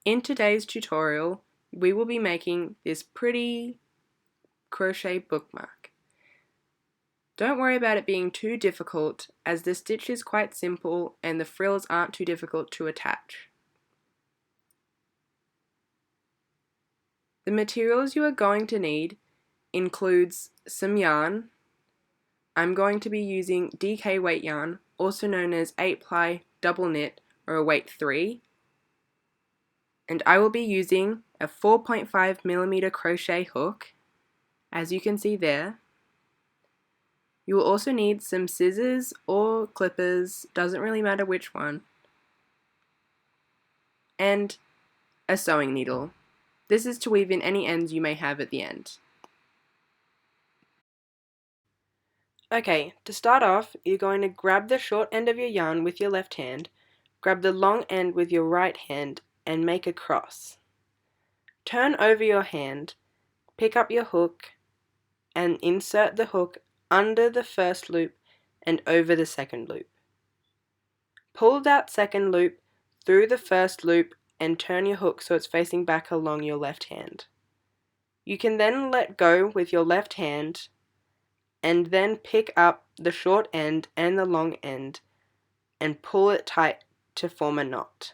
In today's tutorial, we will be making this pretty crochet bookmark. Don't worry about it being too difficult, as the stitch is quite simple and the frills aren't too difficult to attach. The materials you are going to need includes some yarn. I'm going to be using DK weight yarn, also known as 8-ply double knit or a weight 3. And I will be using a 4.5mm crochet hook, as you can see there. You will also need some scissors or clippers, doesn't really matter which one, and a sewing needle. This is to weave in any ends you may have at the end. Okay, to start off, you're going to grab the short end of your yarn with your left hand, grab the long end with your right hand, and make a cross. Turn over your hand, pick up your hook, and insert the hook under the first loop and over the second loop. Pull that second loop through the first loop and turn your hook so it's facing back along your left hand. You can then let go with your left hand and then pick up the short end and the long end and pull it tight to form a knot.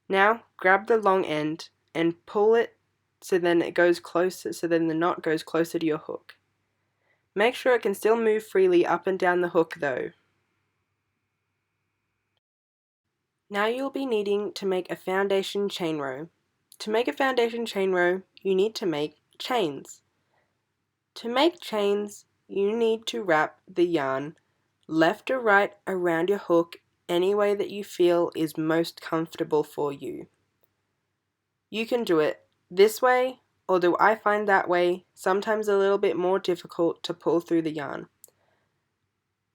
Now grab the long end and pull it so then it goes closer, so then the knot goes closer to your hook. Make sure it can still move freely up and down the hook though. Now you'll be needing to make a foundation chain row. To make a foundation chain row, you need to make chains. To make chains, you need to wrap the yarn left or right around your hook any way that you feel is most comfortable for you. You can do it this way, although I find that way sometimes a little bit more difficult to pull through the yarn.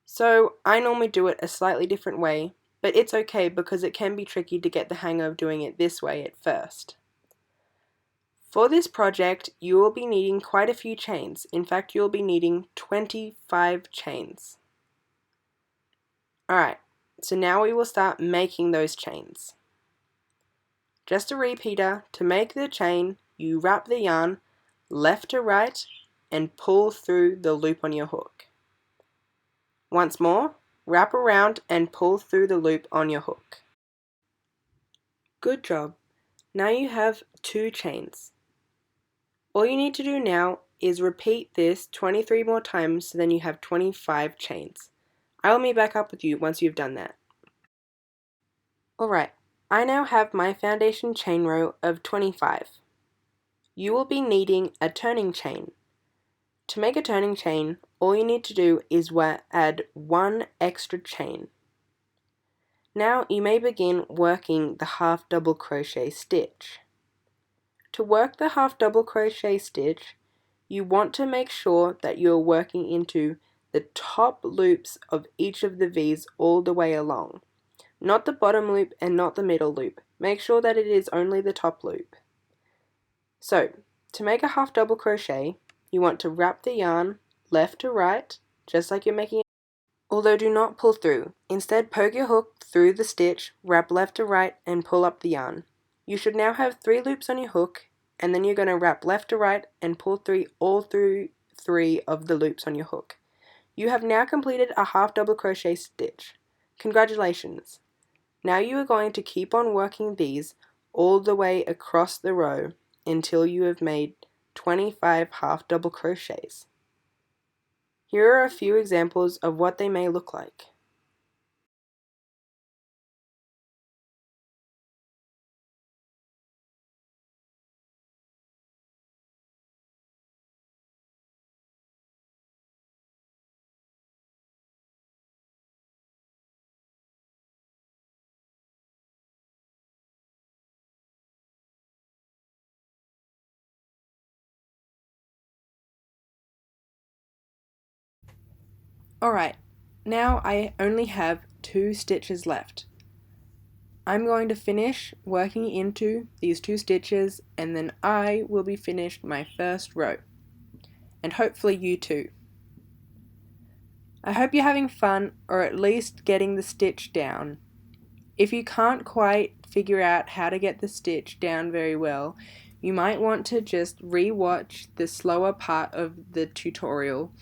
So I normally do it a slightly different way, but it's okay because it can be tricky to get the hang of doing it this way at first. For this project, you will be needing quite a few chains. In fact, you'll be needing 25 chains. Alright, so now we will start making those chains. Just a repeater, to make the chain, you wrap the yarn left to right and pull through the loop on your hook. Once more, wrap around and pull through the loop on your hook. Good job. Now you have 2 chains. All you need to do now is repeat this 23 more times, so then you have 25 chains. I will meet back up with you once you've done that. Alright, I now have my foundation chain row of 25. You will be needing a turning chain. To make a turning chain, all you need to do is add 1 extra chain. Now you may begin working the half double crochet stitch. To work the half double crochet stitch, you want to make sure that you are working into the top loops of each of the V's all the way along. Not the bottom loop and not the middle loop. Make sure that it is only the top loop. So, to make a half double crochet, you want to wrap the yarn left to right, just like you're making it. Although do not pull through. Instead, poke your hook through the stitch, wrap left to right, and pull up the yarn. You should now have 3 loops on your hook, and then you're going to wrap left to right and pull all through 3 of the loops on your hook. You have now completed a half double crochet stitch. Congratulations! Now you are going to keep on working these all the way across the row until you have made 25 half double crochets. Here are a few examples of what they may look like. Alright, now I only have 2 stitches left. I'm going to finish working into these 2 stitches and then I will be finished my first row. And hopefully you too. I hope you're having fun or at least getting the stitch down. If you can't quite figure out how to get the stitch down very well, you might want to just re-watch the slower part of the tutorial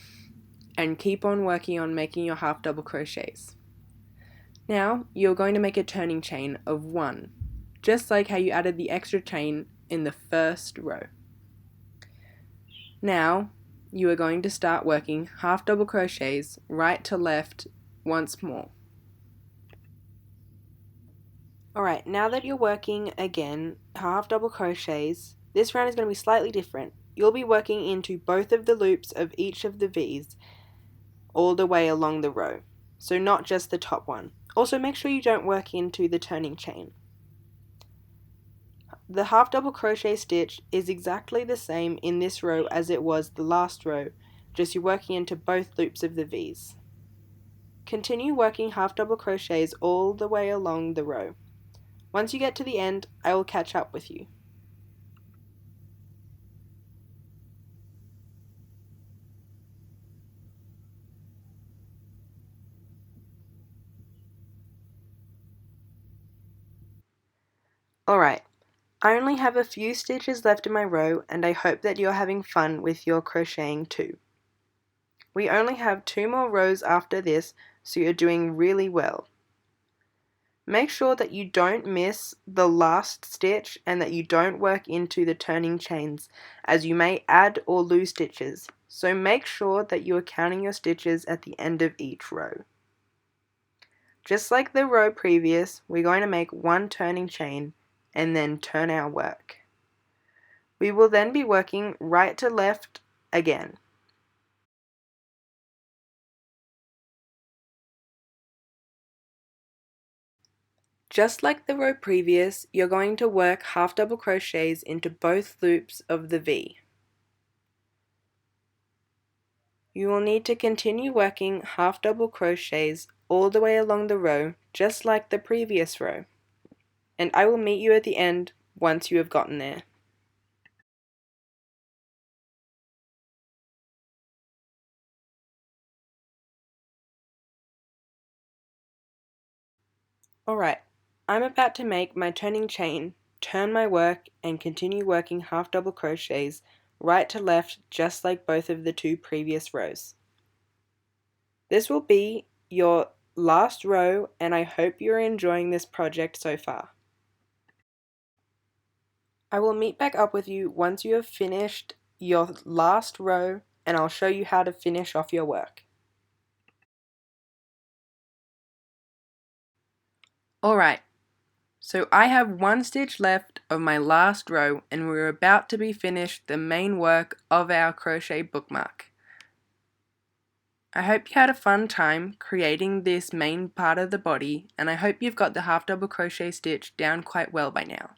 and keep on working on making your half double crochets. Now you're going to make a turning chain of 1, just like how you added the extra chain in the first row. Now you are going to start working half double crochets right to left once more. Alright, now that you're working again half double crochets, this round is going to be slightly different. You'll be working into both of the loops of each of the V's all the way along the row, so not just the top one. Also make sure you don't work into the turning chain. The half double crochet stitch is exactly the same in this row as it was the last row, just you're working into both loops of the V's. Continue working half double crochets all the way along the row. Once you get to the end, I will catch up with you. Alright, I only have a few stitches left in my row and I hope that you're having fun with your crocheting too. We only have 2 more rows after this, so you're doing really well. Make sure that you don't miss the last stitch and that you don't work into the turning chains, as you may add or lose stitches, so make sure that you are counting your stitches at the end of each row. Just like the row previous, we're going to make 1 turning chain and then turn our work. We will then be working right to left again. Just like the row previous, you're going to work half double crochets into both loops of the V. You will need to continue working half double crochets all the way along the row, just like the previous row. And I will meet you at the end once you have gotten there. Alright, I'm about to make my turning chain, turn my work, and continue working half double crochets right to left just like both of the 2 previous rows. This will be your last row and I hope you're enjoying this project so far. I will meet back up with you once you have finished your last row and I'll show you how to finish off your work. Alright, so I have 1 stitch left of my last row and we're about to be finished the main work of our crochet bookmark. I hope you had a fun time creating this main part of the body and I hope you've got the half double crochet stitch down quite well by now.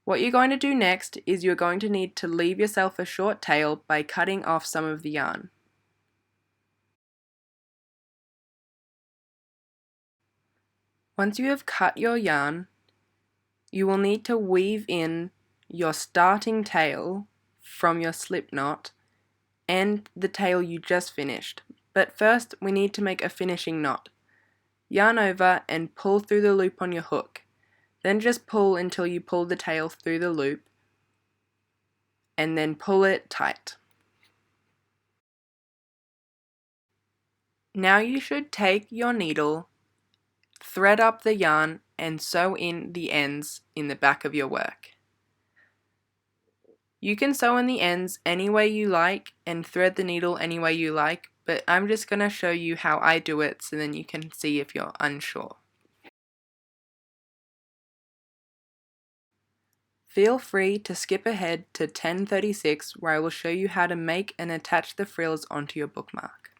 What you're going to do next is you're going to need to leave yourself a short tail by cutting off some of the yarn. Once you have cut your yarn, you will need to weave in your starting tail from your slip knot and the tail you just finished. But first we need to make a finishing knot. Yarn over and pull through the loop on your hook. Then just pull until you pull the tail through the loop and then pull it tight. Now you should take your needle, thread up the yarn and sew in the ends in the back of your work. You can sew in the ends any way you like and thread the needle any way you like, but I'm just going to show you how I do it so then you can see if you're unsure. Feel free to skip ahead to 10:36 where I will show you how to make and attach the frills onto your bookmark.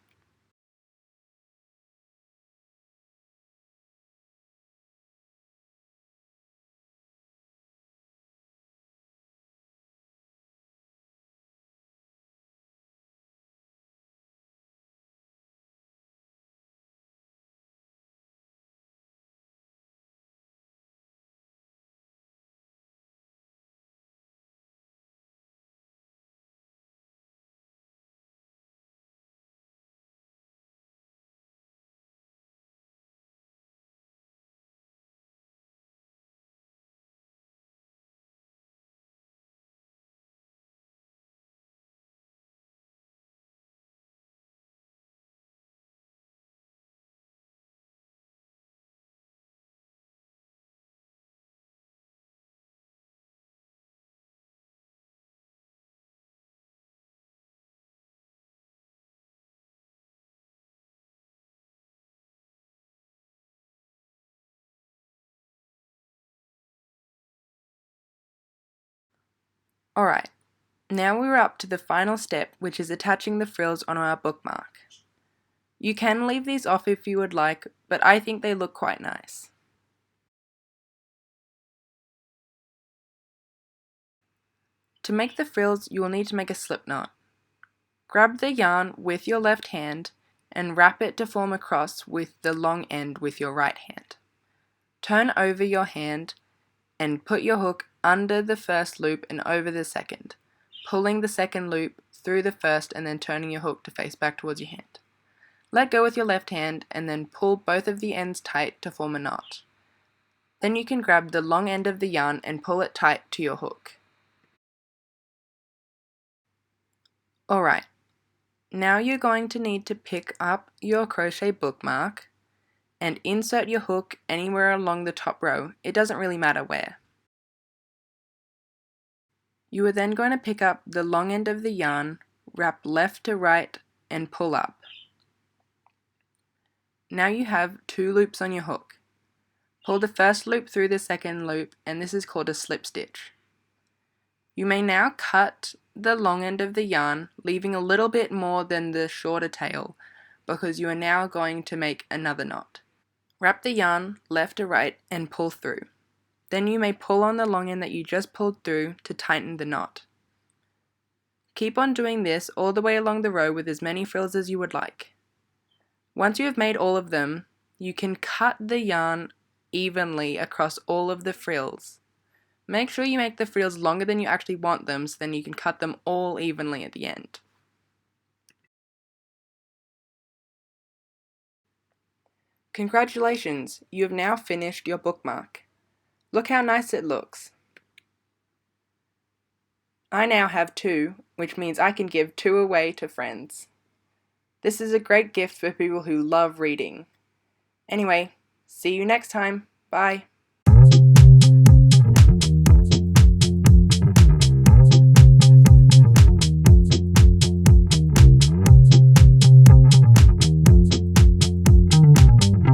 Alright, now we're up to the final step, which is attaching the frills onto our bookmark. You can leave these off if you would like, but I think they look quite nice. To make the frills, you will need to make a slip knot. Grab the yarn with your left hand and wrap it to form a cross with the long end with your right hand. Turn over your hand and put your hook under the first loop and over the second, pulling the second loop through the first and then turning your hook to face back towards your hand. Let go with your left hand and then pull both of the ends tight to form a knot. Then you can grab the long end of the yarn and pull it tight to your hook. Alright, now you're going to need to pick up your crochet bookmark and insert your hook anywhere along the top row. It doesn't really matter where. You are then going to pick up the long end of the yarn, wrap left to right and pull up. Now you have 2 loops on your hook. Pull the first loop through the second loop, and this is called a slip stitch. You may now cut the long end of the yarn, leaving a little bit more than the shorter tail, because you are now going to make another knot. Wrap the yarn left to right and pull through. Then you may pull on the long end that you just pulled through to tighten the knot. Keep on doing this all the way along the row with as many frills as you would like. Once you have made all of them, you can cut the yarn evenly across all of the frills. Make sure you make the frills longer than you actually want them, so then you can cut them all evenly at the end. Congratulations, you have now finished your bookmark. Look how nice it looks. I now have 2, which means I can give 2 away to friends. This is a great gift for people who love reading. Anyway, see you next time. Bye.